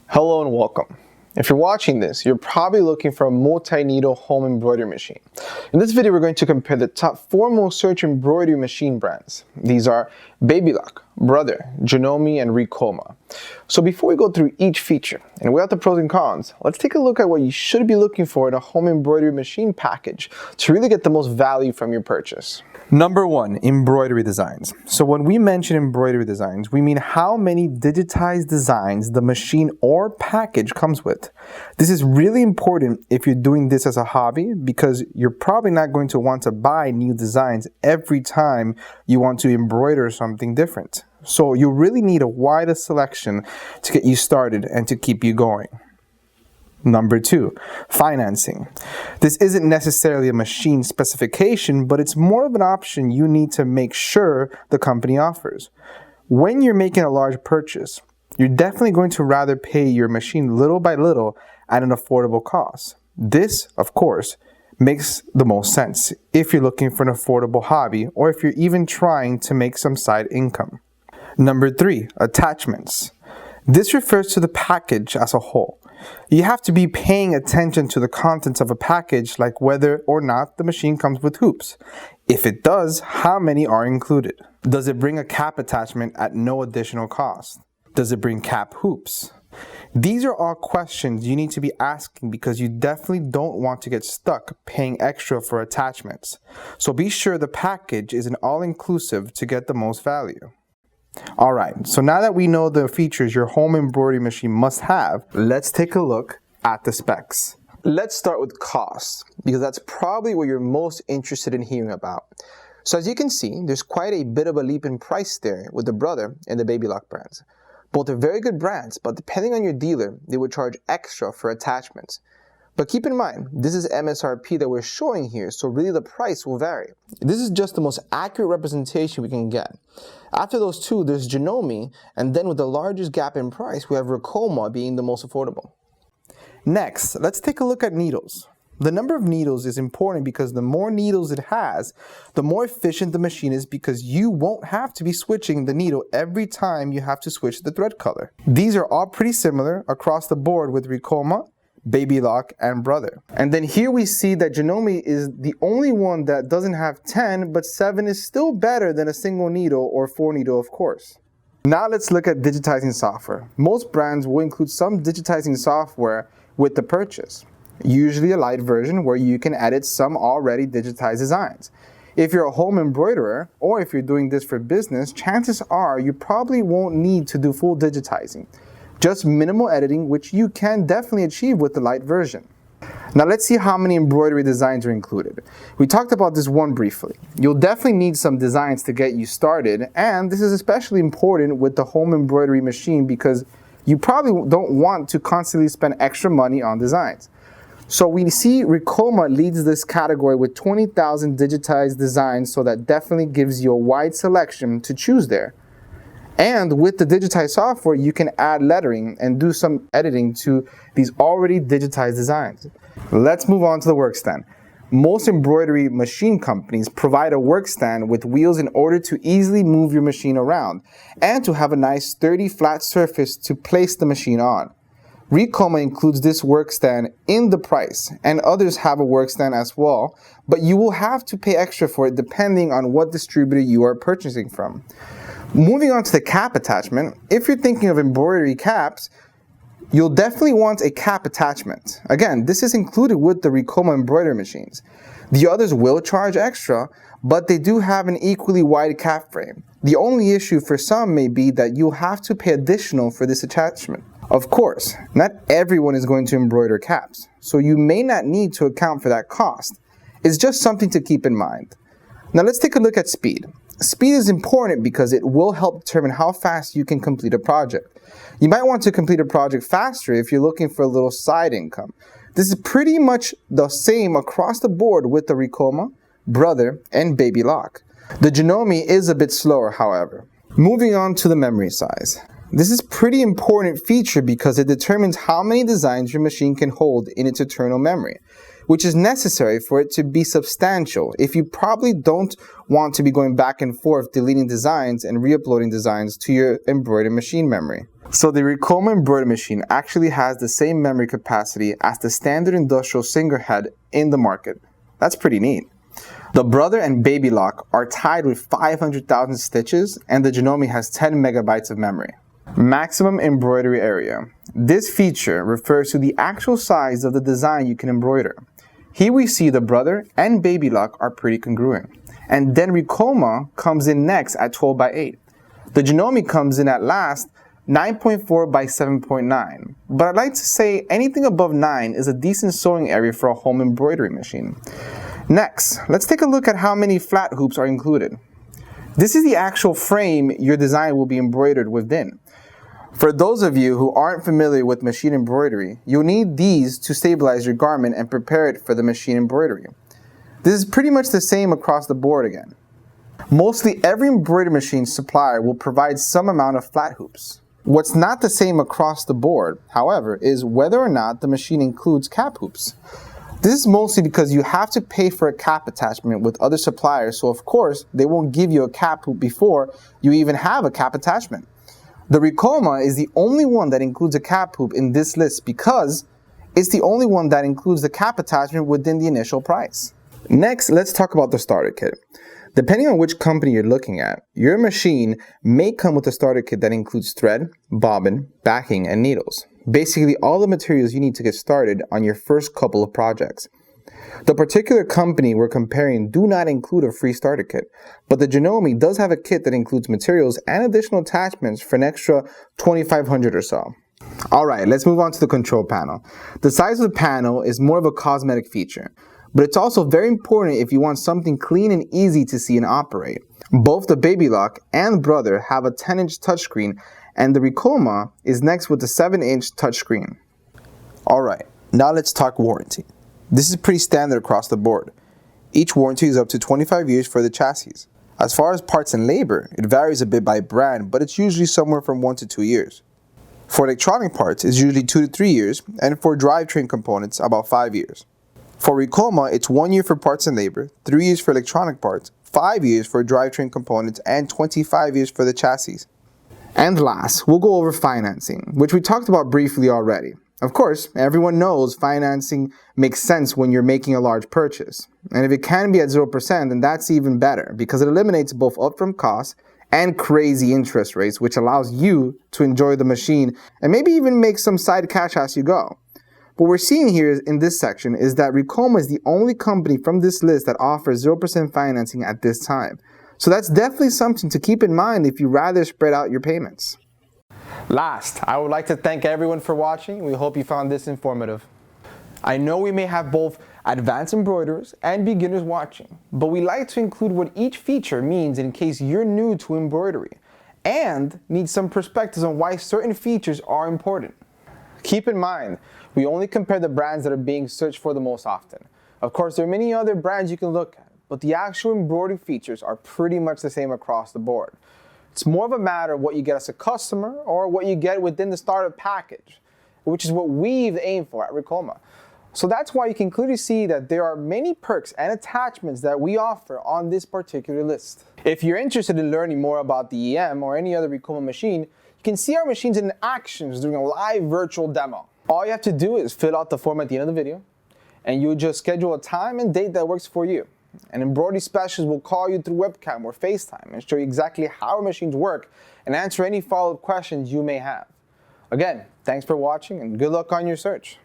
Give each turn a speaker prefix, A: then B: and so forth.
A: Hello and welcome. If you're watching this, you're probably looking for a multi-needle home embroidery machine. In this video, we're going to compare the top 4 most searched embroidery machine brands. These are BabyLock, Brother, Janome, and Ricoma. So before we go through each feature and weigh out the pros and cons, let's take a look at what you should be looking for in a home embroidery machine package to really get the most value from your purchase.
B: Number 1, embroidery designs. So when we mention embroidery designs, we mean how many digitized designs the machine or package comes with. This is really important if you're doing this as a hobby because you're probably not going to want to buy new designs every time you want to embroider something different. So you really need a wider selection to get you started and to keep you going. Number 2, financing. This isn't necessarily a machine specification, but it's more of an option you need to make sure the company offers. When you're making a large purchase, you're definitely going to rather pay your machine little by little at an affordable cost. This, of course, makes the most sense if you're looking for an affordable hobby or if you're even trying to make some side income. Number 3, attachments. This refers to the package as a whole. You have to be paying attention to the contents of a package, like whether or not the machine comes with hoops. If it does, how many are included? Does it bring a cap attachment at no additional cost? Does it bring cap hoops? These are all questions you need to be asking because you definitely don't want to get stuck paying extra for attachments. So be sure the package is an all-inclusive to get the most value. Alright, so now that we know the features your home embroidery machine must have, let's take a look at the specs.
A: Let's start with cost, because that's probably what you're most interested in hearing about. So as you can see, there's quite a bit of a leap in price there with the Brother and the BabyLock brands. Both are very good brands, but depending on your dealer, they would charge extra for attachments. But keep in mind, this is MSRP that we're showing here, so really the price will vary. This is just the most accurate representation we can get. After those two, there's Janome, and then with the largest gap in price, we have Ricoma being the most affordable.
B: Next, let's take a look at needles. The number of needles is important because the more needles it has, the more efficient the machine is because you won't have to be switching the needle every time you have to switch the thread color. These are all pretty similar across the board with Ricoma, BabyLock, and Brother.
A: And then here we see that Janome is the only one that doesn't have 10, but 7 is still better than a single needle or 4 needle, of course. Now let's look at digitizing software. Most brands will include some digitizing software with the purchase, usually a light version where you can edit some already digitized designs. If you're a home embroiderer, or if you're doing this for business, chances are you probably won't need to do full digitizing. Just minimal editing, which you can definitely achieve with the light version. Now let's see how many embroidery designs are included. We talked about this one briefly. You'll definitely need some designs to get you started, and this is especially important with the home embroidery machine because you probably don't want to constantly spend extra money on designs. So we see Ricoma leads this category with 20,000 digitized designs, so that definitely gives you a wide selection to choose there. And with the digitized software, you can add lettering and do some editing to these already digitized designs. Let's move on to the workstand. Most embroidery machine companies provide a workstand with wheels in order to easily move your machine around and to have a nice sturdy flat surface to place the machine on. Ricoma includes this workstand in the price, and others have a workstand as well, but you will have to pay extra for it depending on what distributor you are purchasing from. Moving on to the cap attachment, if you're thinking of embroidery caps, you'll definitely want a cap attachment. Again, this is included with the Ricoma embroidery machines. The others will charge extra, but they do have an equally wide cap frame. The only issue for some may be that you'll have to pay additional for this attachment. Of course, not everyone is going to embroider caps, so you may not need to account for that cost. It's just something to keep in mind. Now let's take a look at speed. Speed is important because it will help determine how fast you can complete a project. You might want to complete a project faster if you're looking for a little side income. This is pretty much the same across the board with the Ricoma, Brother, and BabyLock. The Janome is a bit slower, however. Moving on to the memory size. This is a pretty important feature because it determines how many designs your machine can hold in its internal memory. which is necessary for it to be substantial if you probably don't want to be going back and forth deleting designs and re-uploading designs to your embroidery machine memory. So the Ricoma embroidery machine actually has the same memory capacity as the standard industrial single head in the market. That's pretty neat. The Brother and BabyLock are tied with 500,000 stitches, and the Janome has 10 megabytes of memory. Maximum embroidery area. This feature refers to the actual size of the design you can embroider. Here we see the Brother and BabyLock are pretty congruent. And then Ricoma comes in next at 12 by 8. The Janome comes in at last 9.4 by 7.9. But I'd like to say anything above 9 is a decent sewing area for a home embroidery machine. Next, let's take a look at how many flat hoops are included. This is the actual frame your design will be embroidered within. For those of you who aren't familiar with machine embroidery, you'll need these to stabilize your garment and prepare it for the machine embroidery. This is pretty much the same across the board again. Mostly every embroidery machine supplier will provide some amount of flat hoops. What's not the same across the board, however, is whether or not the machine includes cap hoops. This is mostly because you have to pay for a cap attachment with other suppliers, so of course they won't give you a cap hoop before you even have a cap attachment. The Ricoma is the only one that includes a cap hoop in this list because it's the only one that includes the cap attachment within the initial price. Next, let's talk about the starter kit. Depending on which company you're looking at, your machine may come with a starter kit that includes thread, bobbin, backing, and needles. Basically all the materials you need to get started on your first couple of projects. The particular company we're comparing do not include a free starter kit, but the Janome does have a kit that includes materials and additional attachments for an extra $2,500 or so. Alright, let's move on to the control panel. The size of the panel is more of a cosmetic feature, but it's also very important if you want something clean and easy to see and operate. Both the BabyLock and Brother have a 10-inch touchscreen, and the Ricoma is next with the 7-inch touchscreen. Alright, now let's talk warranty. This is pretty standard across the board. Each warranty is up to 25 years for the chassis. As far as parts and labor, it varies a bit by brand, but it's usually somewhere from 1 to 2 years. For electronic parts, it's usually 2 to 3 years, and for drivetrain components, about 5 years. For Ricoma, it's 1 year for parts and labor, 3 years for electronic parts, 5 years for drivetrain components, and 25 years for the chassis. And last, we'll go over financing, which we talked about briefly already. Of course, everyone knows financing makes sense when you're making a large purchase. And if it can be at 0%, then that's even better because it eliminates both upfront costs and crazy interest rates, which allows you to enjoy the machine and maybe even make some side cash as you go. What we're seeing here in this section is that Ricoma is the only company from this list that offers 0% financing at this time. So that's definitely something to keep in mind if you rather spread out your payments. Last, I would like to thank everyone for watching. We hope you found this informative. I know we may have both advanced embroiderers and beginners watching, but we like to include what each feature means in case you're new to embroidery and need some perspectives on why certain features are important. Keep in mind, we only compare the brands that are being searched for the most often. Of course, there are many other brands you can look at, but the actual embroidery features are pretty much the same across the board. It's more of a matter of what you get as a customer or what you get within the starter package, which is what we've aimed for at Ricoma. So that's why you can clearly see that there are many perks and attachments that we offer on this particular list. If you're interested in learning more about the EM or any other Ricoma machine, you can see our machines in actions during a live virtual demo. All you have to do is fill out the form at the end of the video, and you'll just schedule a time and date that works for you. An embroidery specialist will call you through webcam or FaceTime and show you exactly how our machines work and answer any follow-up questions you may have. Again, thanks for watching and good luck on your search.